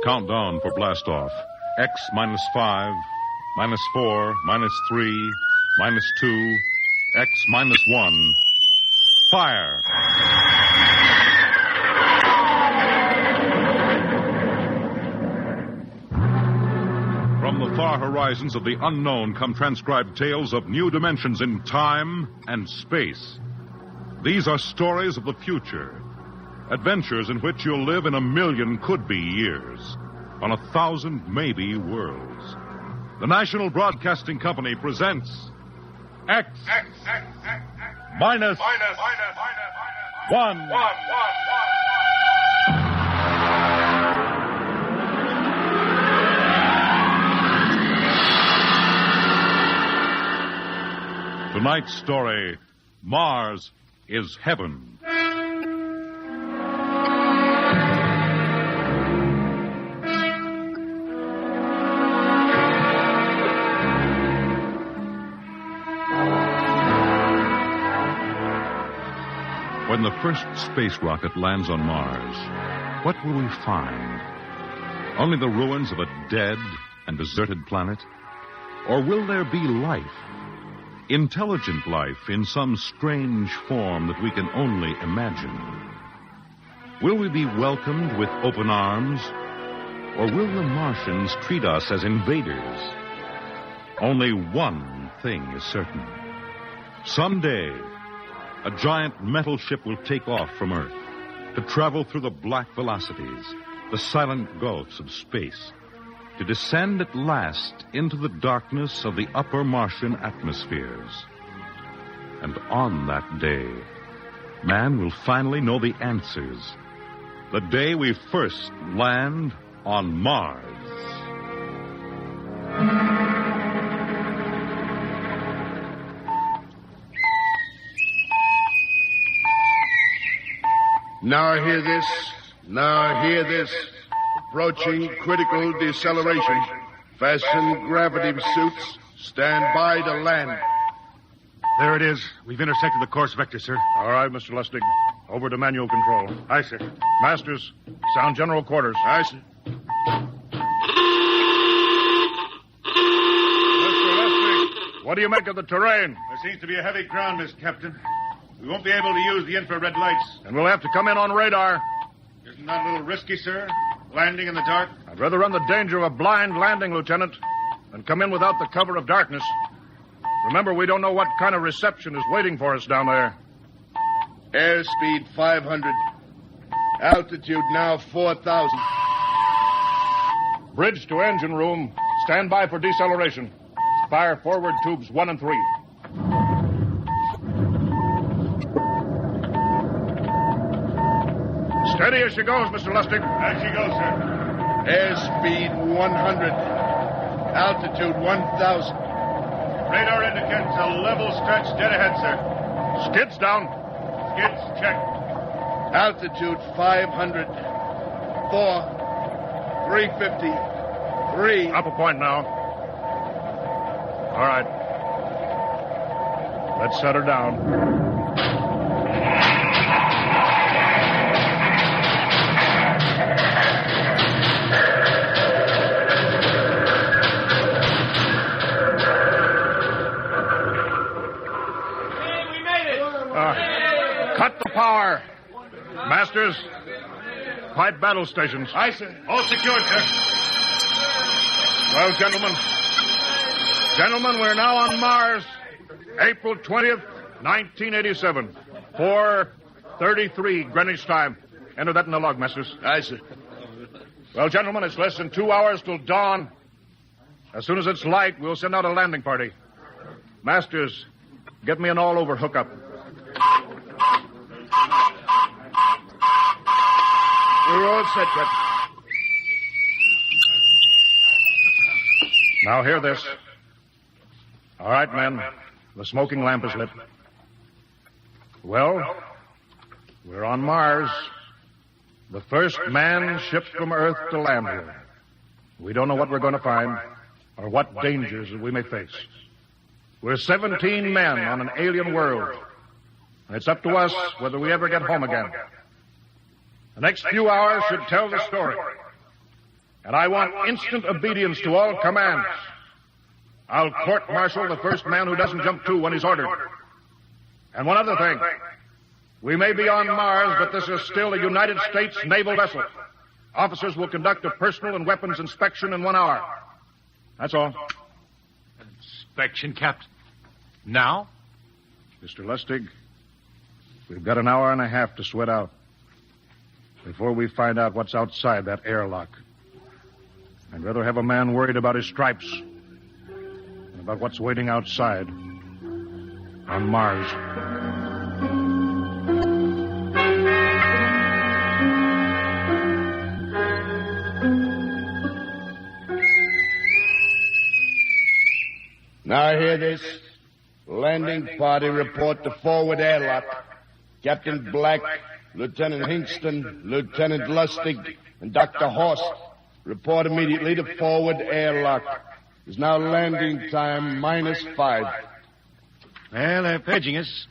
Countdown for blastoff. X -5, -4, -3, -2, X -1. Fire! From the far horizons of the unknown come transcribed tales of new dimensions in time and space. These are stories of the future. Adventures in which you'll live in 1,000,000 could-be years, on 1,000 maybe worlds. The National Broadcasting Company presents X minus 1. Tonight's story, Mars is Heaven. When the first space rocket lands on Mars, what will we find? Only the ruins of a dead and deserted planet? Or will there be life? Intelligent life in some strange form that we can only imagine? Will we be welcomed with open arms? Or will the Martians treat us as invaders? Only one thing is certain. Someday, a giant metal ship will take off from Earth to travel through the black velocities, the silent gulfs of space, to descend at last into the darkness of the upper Martian atmospheres. And on that day, man will finally know the answers. The day we first land on Mars. Now hear this. Now hear this. Approaching critical deceleration. Fasten gravity suits. Stand by to land. There it is. We've intersected the course vector, sir. All right, Mr. Lustig. Over to manual control. Aye, sir. Masters, sound general quarters. Aye, sir. Mr. Lustig, what do you make of the terrain? There seems to be a heavy ground, Mr. Captain. We won't be able to use the infrared lights. And we'll have to come in on radar. Isn't that a little risky, sir? Landing in the dark? I'd rather run the danger of a blind landing, Lieutenant, than come in without the cover of darkness. Remember, we don't know what kind of reception is waiting for us down there. Airspeed 500. Altitude now 4,000. Bridge to engine room. Stand by for deceleration. Fire forward tubes 1 and 3. Steady as she goes, Mr. Lustig. As she goes, sir. Airspeed 100. Altitude 1,000. Radar indicates a level stretch dead ahead, sir. Skids down. Skids checked. Altitude 500. 4. 350. 3. Up a point now. All right. Let's set her down. Cut the power. Masters, pipe battle stations. Aye, sir. All secured, sir. Well, gentlemen, we're now on Mars, April 20th, 1987, 4:33 Greenwich time. Enter that in the log, Masters. Aye, sir. Well, gentlemen, it's less than 2 hours till dawn. As soon as it's light, we'll send out a landing party. Masters, get me an all-over hookup. We're all set, Captain. Now hear this. All right, men. The smoking lamp is lit. Well, we're on Mars. The first manned ship from Earth to land here. We don't know what we're going to find or what dangers we may face. We're 17 men on an alien world. And it's up to us whether we ever get home again. The next few hours should tell the story. And I want instant obedience to all commands. I'll court-martial the first man who doesn't jump to when he's ordered. And one other thing. We may be on Mars, but this is still a United States naval vessel. Officers will conduct a personal and weapons inspection in 1 hour. That's all. Inspection, Captain. Now? Mr. Lustig, we've got an hour and a half to sweat out before we find out what's outside that airlock. I'd rather have a man worried about his stripes than about what's waiting outside on Mars. Now hear this. Landing party report to forward airlock. Captain Black, Lieutenant Hingston, Lieutenant Lustig, and Dr. Horst report immediately to forward airlock. It's now landing time -5. Well, they're paging us.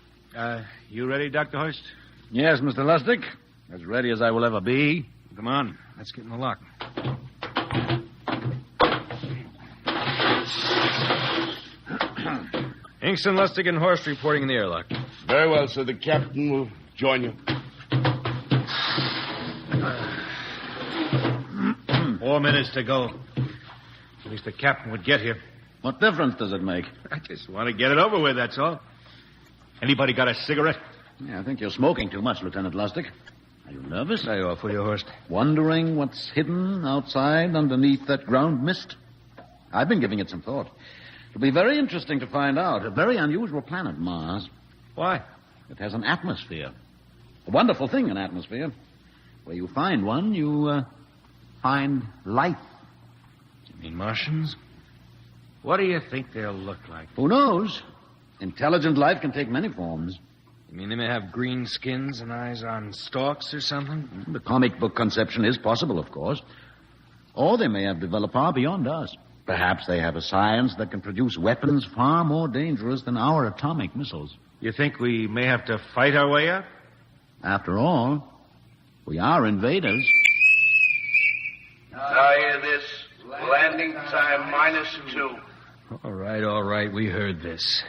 You ready, Dr. Horst? Yes, Mr. Lustig. As ready as I will ever be. Come on. Let's get in the lock. Hingston, Lustig, and Horst reporting in the airlock. Very well, sir. The captain will join you. 4 minutes to go. At least the captain would get here. What difference does it make? I just want to get it over with, that's all. Anybody got a cigarette? Yeah, I think you're smoking too much, Lieutenant Lustig. Are you nervous? I offer you, Horst. Wondering what's hidden outside underneath that ground mist? I've been giving it some thought. It'll be very interesting to find out. A very unusual planet, Mars. Why? It has an atmosphere. A wonderful thing, an atmosphere. Where you find one, you find life. You mean Martians? What do you think they'll look like? Who knows? Intelligent life can take many forms. You mean they may have green skins and eyes on stalks or something? The comic book conception is possible, of course. Or they may have developed far beyond us. Perhaps they have a science that can produce weapons far more dangerous than our atomic missiles. You think we may have to fight our way out? After all, we are invaders. Now hear this. Landing time -2. All right. We heard this.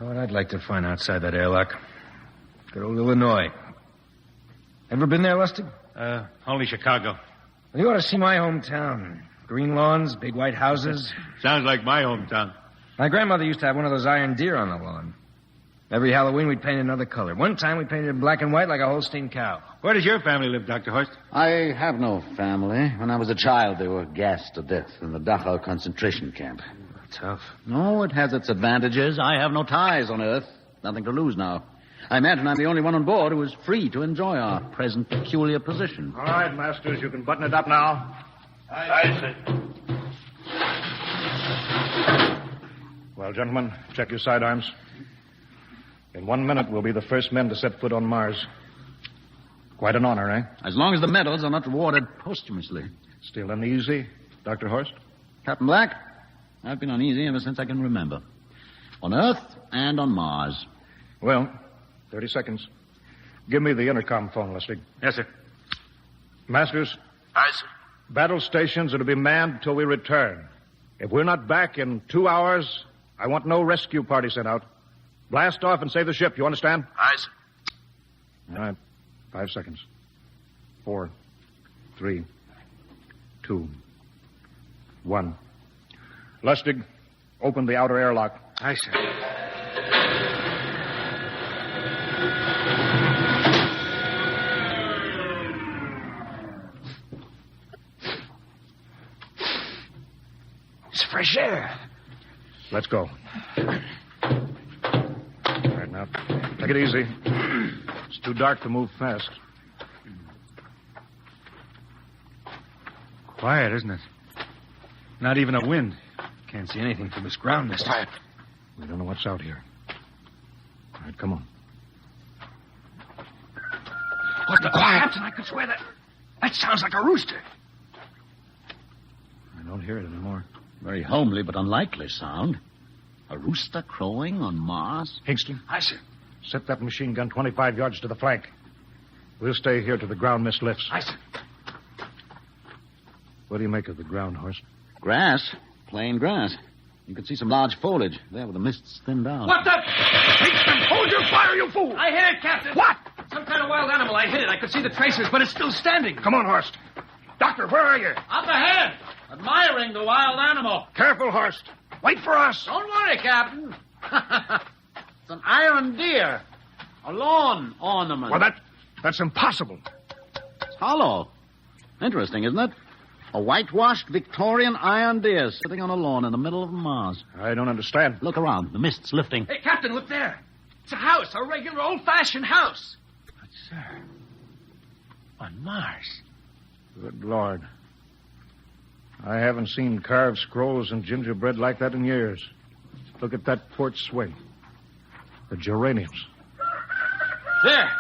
You know what I'd like to find outside that airlock? Good old Illinois. Ever been there, Lustig? Only Chicago. Well, you ought to see my hometown. Green lawns, big white houses. Sounds like my hometown. My grandmother used to have one of those iron deer on the lawn. Every Halloween, we'd paint another color. One time, we painted it black and white like a Holstein cow. Where does your family live, Dr. Horst? I have no family. When I was a child, they were gassed to death in the Dachau concentration camp. Tough. No, it has its advantages. I have no ties on Earth. Nothing to lose now. I imagine I'm the only one on board who is free to enjoy our present peculiar position. All right, Masters, you can button it up now. Aye, sir. Well, gentlemen, check your sidearms. In 1 minute, we'll be the first men to set foot on Mars. Quite an honor, eh? As long as the medals are not rewarded posthumously. Still uneasy, Dr. Horst? Captain Black, I've been uneasy ever since I can remember. On Earth and on Mars. Well, 30 seconds. Give me the intercom phone, Lustig. Yes, sir. Masters? Aye, sir. Battle stations are to be manned till we return. If we're not back in 2 hours, I want no rescue party sent out. Blast off and save the ship, you understand? Aye, sir. All right. 5 seconds. 4, 3, 2, 1. Lustig, open the outer airlock. Aye, sir. It's fresh air. Let's go. All right, now, take it easy. It's too dark to move fast. Quiet, isn't it? Not even a wind. Can't see anything from this ground mist. Quiet. We don't know what's out here. All right, come on. What the quiet? Captain, I could swear that sounds like a rooster. I don't hear it anymore. Very homely but unlikely sound. A rooster crowing on Mars? Hingston, Aye, sir. set that machine gun 25 yards to the flank. We'll stay here till the ground mist lifts. Aye, sir. What do you make of the ground, Horst? Grass. Plain grass. You can see some large foliage there where the mist's thinned out. What the? Hingston, hold your fire, you fool! I hit it, Captain. What? Some kind of wild animal. I hit it. I could see the traces, but it's still standing. Come on, Horst. Doctor, where are you? Up ahead. Admiring the wild animal. Careful, Horst. Wait for us. Don't worry, Captain. It's an iron deer. A lawn ornament. Well, that's impossible. It's hollow. Interesting, isn't it? A whitewashed Victorian iron deer sitting on a lawn in the middle of Mars. I don't understand. Look around. The mist's lifting. Hey, Captain, look there. It's a house, a regular old-fashioned house. But, sir, on Mars. Good Lord. I haven't seen carved scrolls and gingerbread like that in years. Look at that porch swing. The geraniums. There.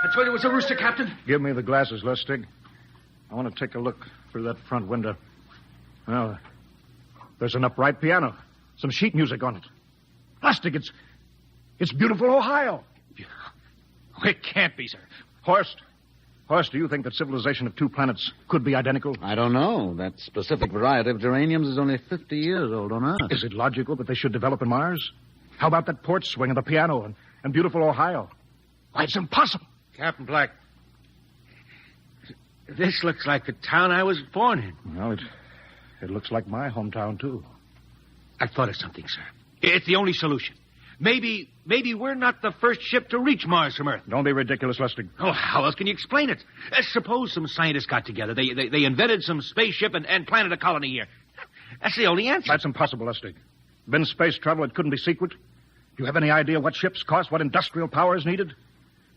I told you it was a rooster, Captain. Give me the glasses, Lustig. I want to take a look through that front window. Well, there's an upright piano. Some sheet music on it. Lustig, it's beautiful Ohio. It can't be, sir. Horst, do you think that civilization of two planets could be identical? I don't know. That specific variety of geraniums is only 50 years old on Earth. Is it logical that they should develop in Mars? How about that porch swing and the piano and beautiful Ohio? Why, it's impossible. Captain Black, this looks like the town I was born in. Well, it looks like my hometown, too. I've thought of something, sir. It's the only solution. Maybe we're not the first ship to reach Mars from Earth. Don't be ridiculous, Lustig. Oh, how else can you explain it? Suppose some scientists got together. They invented some spaceship and planted a colony here. That's the only answer. That's impossible, Lustig. Been space travel, it couldn't be secret. Do you have any idea what ships cost, what industrial power is needed?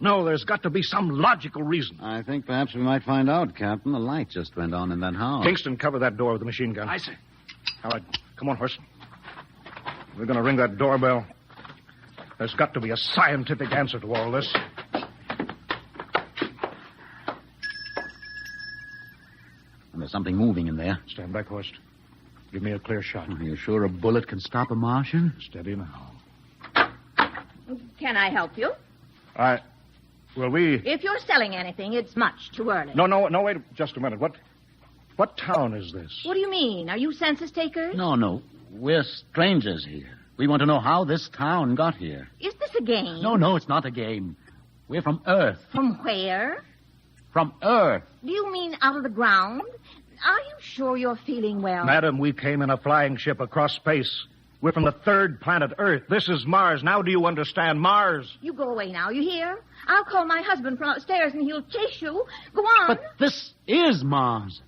No, there's got to be some logical reason. I think perhaps we might find out, Captain. The light just went on in that house. Kingston, cover that door with the machine gun. Aye, sir. All right, come on, Horst. We're going to ring that doorbell. There's got to be a scientific answer to all this. And there's something moving in there. Stand back, Horst. Give me a clear shot. Are you sure a bullet can stop a Martian? Steady now. Can I help you? Well, we... If you're selling anything, it's much too early. No, wait just a minute. What town is this? What do you mean? Are you census takers? No. We're strangers here. We want to know how this town got here. Is this a game? No, it's not a game. We're from Earth. From where? From Earth. Do you mean out of the ground? Are you sure you're feeling well? Madam, we came in a flying ship across space. We're from the third planet, Earth. This is Mars. Now do you understand? Mars. You go away now, you hear? I'll call my husband from upstairs and he'll chase you. Go on. But this is Mars,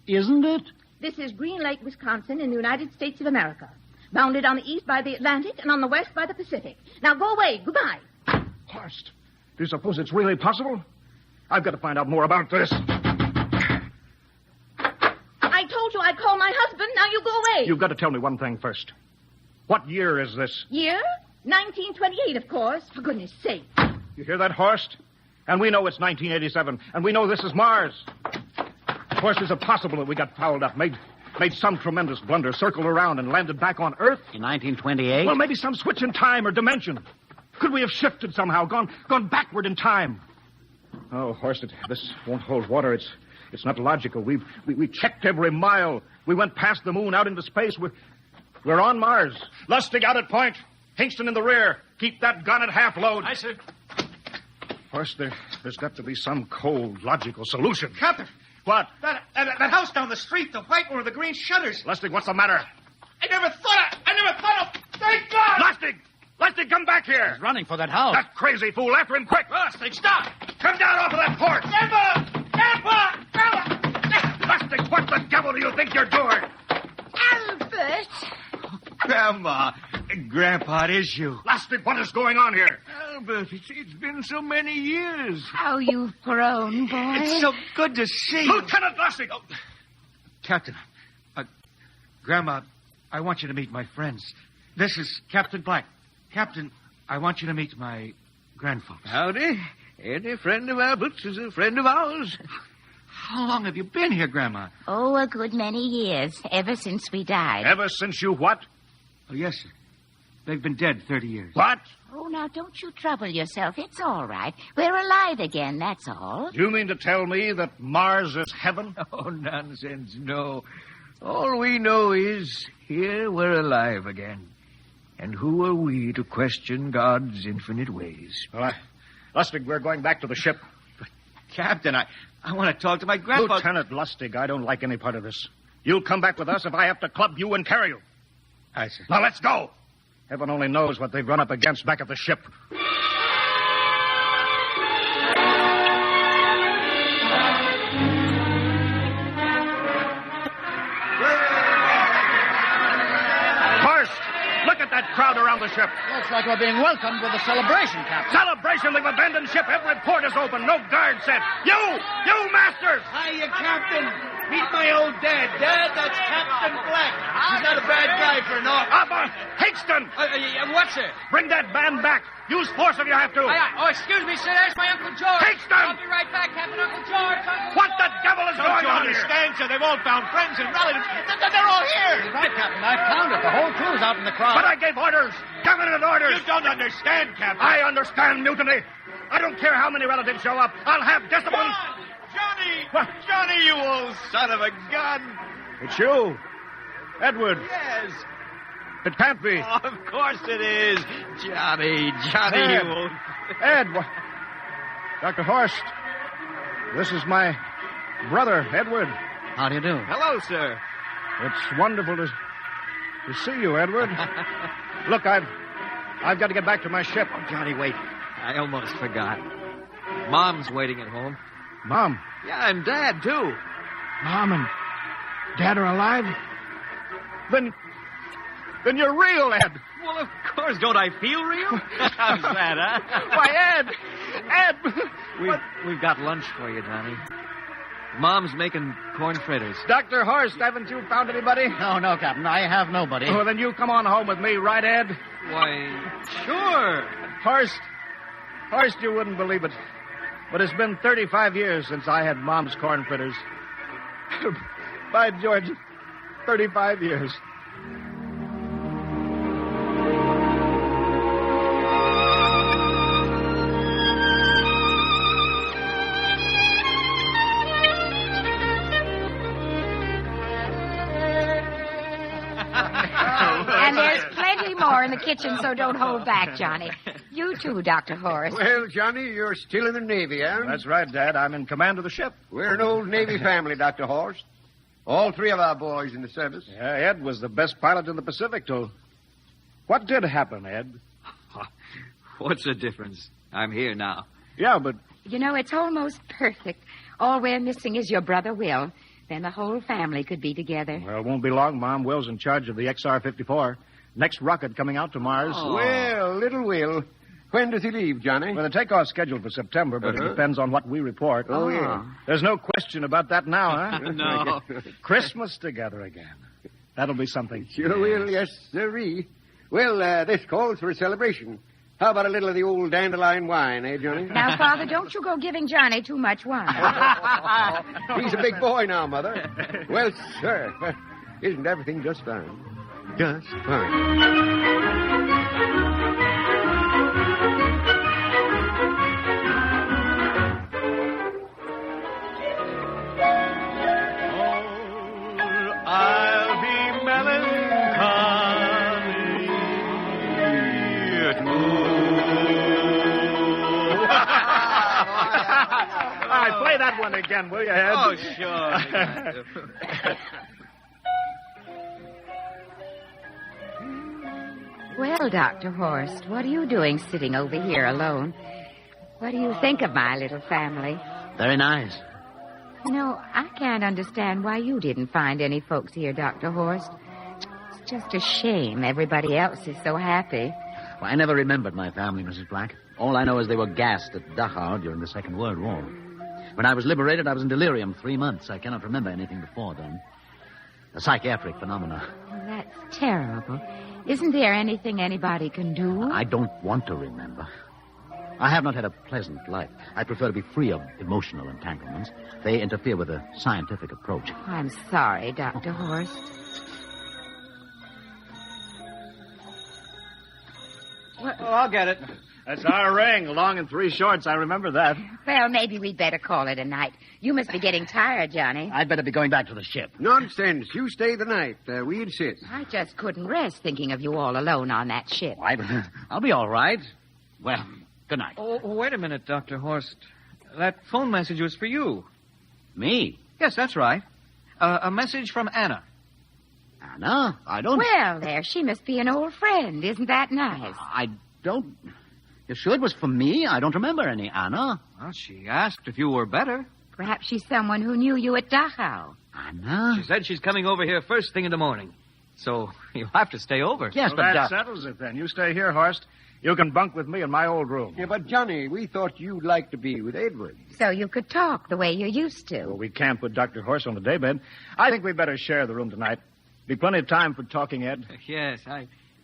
isn't it? This is Green Lake, Wisconsin, in the United States of America. Bounded on the east by the Atlantic and on the west by the Pacific. Now go away. Goodbye. Horst, do you suppose it's really possible? I've got to find out more about this. I told you I'd call my husband. Now you go away. You've got to tell me one thing first. What year is this? Year? 1928, of course. For goodness sake. You hear that, Horst? And we know it's 1987. And we know this is Mars. Horst, is it possible that we got fouled up, made some tremendous blunder, circled around, and landed back on Earth? In 1928? Well, maybe some switch in time or dimension. Could we have shifted somehow, gone backward in time? Oh, Horst, this won't hold water. It's not logical. We checked every mile. We went past the moon, out into space. We're on Mars. Lustig out at point. Hingston in the rear. Keep that gun at half load. Aye, sir. Horst, there's got to be some cold, logical solution. Captain, What? that house down the street, the white one with the green shutters. Lustig, what's the matter? I never thought of... Thank God! Lustig, come back here. He's running for that house. That crazy fool. After him, quick. Lustig, stop! Come down off of that porch. Grandpa! Lustig, what the devil do you think you're doing? Albert! Grandpa, it is you. Lustig, what is going on here? Albert, it's been so many years. How you've grown, boy. It's so good to see you. Lieutenant Lustig! Oh. Captain, Grandma, I want you to meet my friends. This is Captain Black. Captain, I want you to meet my grandfolks. Howdy. Any friend of Albert's is a friend of ours. How long have you been here, Grandma? Oh, a good many years, ever since we died. Ever since you what? Oh, yes, sir. They've been dead 30 years. What? Oh, now, don't you trouble yourself. It's all right. We're alive again, that's all. Do you mean to tell me that Mars is heaven? Oh, nonsense, no. All we know is here we're alive again. And who are we to question God's infinite ways? Well, Lustig, we're going back to the ship. Captain, I want to talk to my grandpa. Lieutenant Lustig, I don't like any part of this. You'll come back with us if I have to club you and carry you. Aye, sir. Now, let's go. Heaven only knows what they've run up against back at the ship. That crowd around the ship. Looks like we're being welcomed with a celebration, Captain. Celebration? They've abandoned ship. Every port is open. No guard set. You Masters! Hiya, Captain. Meet my old dad. Dad, that's Captain Black. He's not a bad guy for an officer. Higston! What's it? Bring that band back. Use force if you have to. Oh, excuse me, sir. There's my Uncle George. Higston! I'll be right back, Captain. Uncle George. What the devil is going on here? Don't you understand, sir? They've all found friends and relatives. They're all here. You're right, Captain. I've counted. The whole crew's out in the crowd. But I gave orders. Definite orders. You don't understand, Captain. I understand mutiny. I don't care how many relatives show up. I'll have discipline. Johnny! What? Johnny, you old son of a gun! It's you. Edward. Yes. It can't be. Oh, of course it is. Johnny, Ed. you old... Ed. Dr. Horst. This is my brother, Edward. How do you do? Hello, sir. It's wonderful to see you, Edward. Look, I've got to get back to my ship. Oh, Johnny, wait. I almost forgot. Mom's waiting at home. Mom. Yeah, and Dad, too. Mom and Dad are alive? Then you're real, Ed. Well, of course. Don't I feel real? How's that, huh? Why, Ed! We've got lunch for you, Johnny. Mom's making corn fritters. Dr. Horst, haven't you found anybody? No, Captain. I have nobody. Well, then you come on home with me, right, Ed? Why, sure. Horst, you wouldn't believe it, but it's been 35 years since I had Mom's corn fritters. By George, 35 years. And there's plenty more in the kitchen, so don't hold back, Johnny. You too, Dr. Horst. Well, Johnny, you're still in the Navy, huh? That's right, Dad. I'm in command of the ship. We're an old Navy family, Dr. Horst. All three of our boys in the service. Yeah, Ed was the best pilot in the Pacific, till... What did happen, Ed? What's the difference? I'm here now. Yeah, but... You know, it's almost perfect. All we're missing is your brother, Will. Then the whole family could be together. Well, it won't be long, Mom. Will's in charge of the XR-54. Next rocket coming out to Mars. Oh. Well, little Will. When does he leave, Johnny? Well, the takeoff's scheduled for September, but it depends on what we report. Oh, yeah. There's no question about that now, huh? No. Christmas together again. That'll be something. Sure will, yes, sirree. Well, this calls for a celebration. How about a little of the old dandelion wine, eh, Johnny? Now, Father, don't you go giving Johnny too much wine. He's a big boy now, Mother. Well, sir, isn't everything just fine? Just fine. I'll be melancholy All right, play that one again, will you, Ed? Oh, sure. Well, Dr. Horst, what are you doing sitting over here alone? What do you think of my little family? Very nice. You know, I can't understand why you didn't find any folks here, Dr. Horst. It's just a shame everybody else is so happy. Well, I never remembered my family, Mrs. Black. All I know is they were gassed at Dachau during the Second World War. When I was liberated, I was in delirium 3 months. I cannot remember anything before then. A psychiatric phenomena. Well, that's terrible. Isn't there anything anybody can do? I don't want to remember. I have not had a pleasant life. I prefer to be free of emotional entanglements. They interfere with a scientific approach. I'm sorry, Dr. Horst. Oh, I'll get it. That's our ring, long and 3 shorts. I remember that. Well, maybe we'd better call it a night. You must be getting tired, Johnny. I'd better be going back to the ship. Nonsense. You stay the night. We insist. I just couldn't rest thinking of you all alone on that ship. I'll be all right. Well, good night. Oh, wait a minute, Dr. Horst. That phone message was for you. Me? Yes, that's right. A message from Anna. Anna? I don't... Well, there, she must be an old friend. Isn't that nice? I don't... You sure it was for me? I don't remember any Anna. Well, she asked if you were better. Perhaps she's someone who knew you at Dachau. Anna? She said she's coming over here first thing in the morning. So you'll have to stay over. Yes, well, but... that settles it, then. You stay here, Horst. You can bunk with me in my old room. Yeah, but, Johnny, we thought you'd like to be with Edward. So you could talk the way you used to. Well, we can't put Dr. Horst on the daybed. I think we'd better share the room tonight. Be plenty of time for talking, Ed. Yes,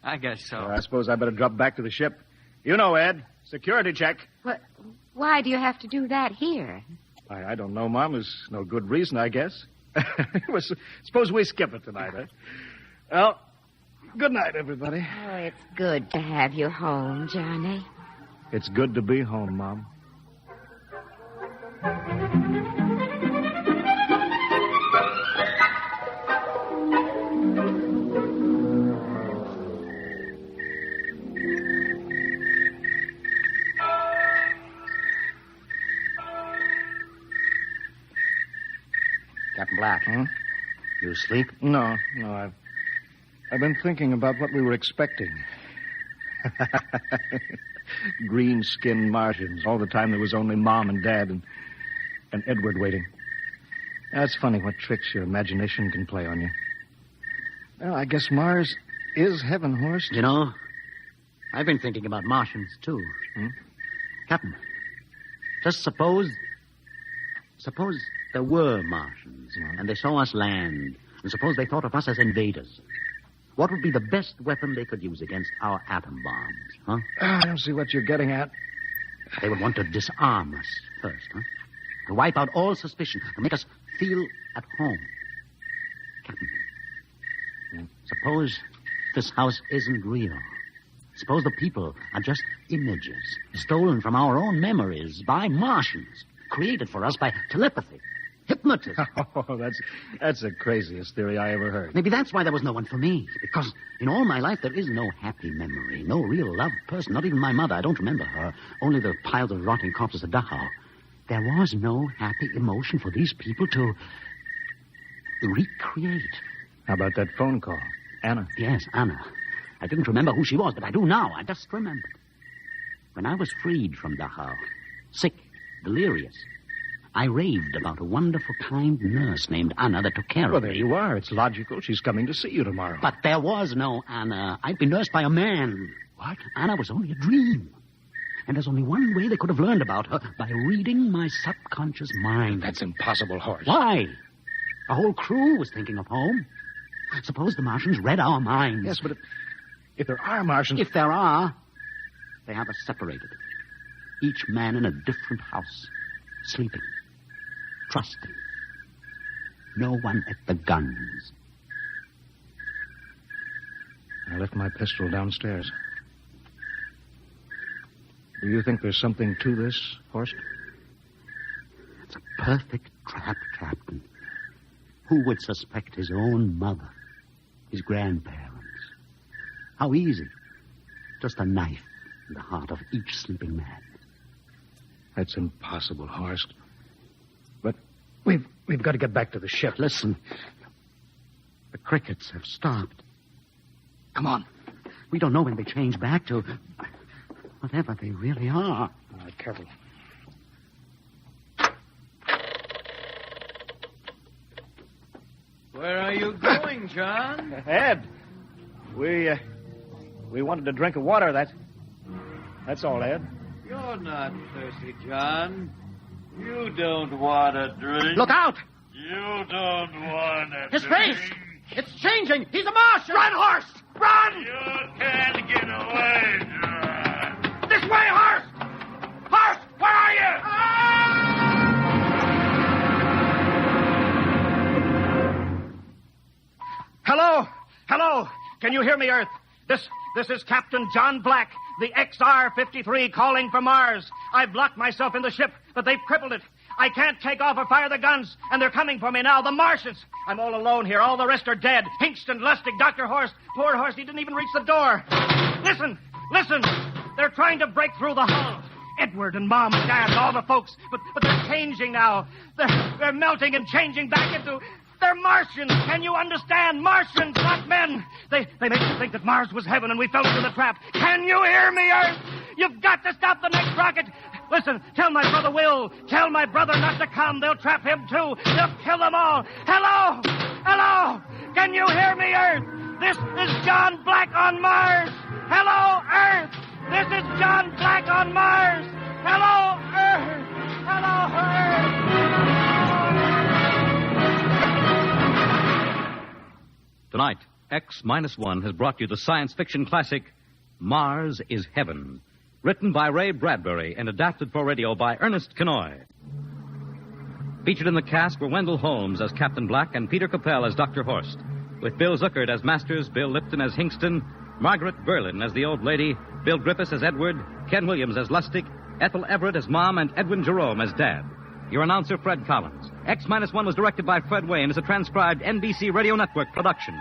I guess so. I suppose I better drop back to the ship. You know, Ed. Security check. What? Why do you have to do that here? I don't know, Mom. There's no good reason, I guess. Suppose we skip it tonight, eh? Well, good night, everybody. Oh, it's good to have you home, Johnny. It's good to be home, Mom. Captain Black. You asleep? No. I've been thinking about what we were expecting. Green-skinned Martians. All the time there was only Mom and Dad and Edward waiting. That's funny what tricks your imagination can play on you. Well, I guess Mars is heaven, Horst. You know, I've been thinking about Martians, too. Captain, just suppose there were Martians, and they saw us land, and suppose they thought of us as invaders. What would be the best weapon they could use against our atom bombs, huh? I don't see what you're getting at. They would want to disarm us first, huh? To wipe out all suspicion, to make us feel at home. Captain, suppose this house isn't real. Suppose the people are just images, stolen from our own memories by Martians, created for us by telepathy. Hypnotism. Oh, that's the craziest theory I ever heard. Maybe that's why there was no one for me. Because in all my life, there is no happy memory, no real loved person, not even my mother. I don't remember her. Only the piles of rotting corpses at Dachau. There was no happy emotion for these people to recreate. How about that phone call? Anna? Yes, Anna. I didn't remember who she was, but I do now. I just remembered. When I was freed from Dachau, sick, delirious, I raved about a wonderful, kind nurse named Anna that took care of me. Well, there you are. It's logical. She's coming to see you tomorrow. But there was no Anna. I'd been nursed by a man. What? Anna was only a dream. And there's only one way they could have learned about her, by reading my subconscious mind. That's impossible, Horst. Why? The whole crew was thinking of home. Suppose the Martians read our minds. Yes, but if there are Martians... If there are, they have us separated. Each man in a different house, sleeping, trusting. No one at the guns. I left my pistol downstairs. Do you think there's something to this, Horst? It's a perfect trap, Captain. Who would suspect his own mother, his grandparents? How easy. Just a knife in the heart of each sleeping man. That's impossible, Horst. But we've got to get back to the ship. Listen. The crickets have stopped. Come on. We don't know when they change back to whatever they really are. All right, careful. Where are you going, John? Ed, we wanted a drink of water. That's all, Ed. You're not thirsty, John. You don't want a drink. Look out! You don't want a His drink. face! It's changing! He's a Martian! Run, Horst! Run! You can't get away, John. This way, Horst! Horst, where are you? Hello? Hello? Can you hear me, Earth? This This is Captain John Black, the XR-53 calling for Mars. I've locked myself in the ship, but they've crippled it. I can't take off or fire the guns, and they're coming for me now, the Martians. I'm all alone here. All the rest are dead. Hinkston, Lustig, Dr. Horst. Poor Horst, he didn't even reach the door. Listen. They're trying to break through the hull. Edward and Mom and Dad and all the folks. But they're changing now. They're melting and changing back into... They're Martians. Can you understand? Martians, not men. They made me think that Mars was heaven and we fell into the trap. Can you hear me, Earth? You've got to stop the next rocket. Listen, tell my brother Will. Tell my brother not to come. They'll trap him, too. They'll kill them all. Hello? Can you hear me, Earth? This is John Black on Mars. Hello, Earth. This is John Black on Mars. Hello, Earth. Hello, Earth. Tonight, X-1 has brought you the science fiction classic, Mars is Heaven, written by Ray Bradbury and adapted for radio by Ernest Kenoy. Featured in the cast were Wendell Holmes as Captain Black and Peter Capell as Dr. Horst, with Bill Zuckert as Masters, Bill Lipton as Hinkston, Margaret Berlin as the old lady, Bill Griffiths as Edward, Ken Williams as Lustig, Ethel Everett as Mom, and Edwin Jerome as Dad. Your announcer, Fred Collins. X-1 was directed by Fred Wayne as a transcribed NBC Radio Network production.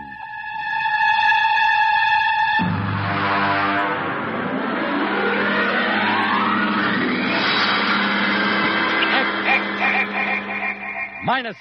X-1.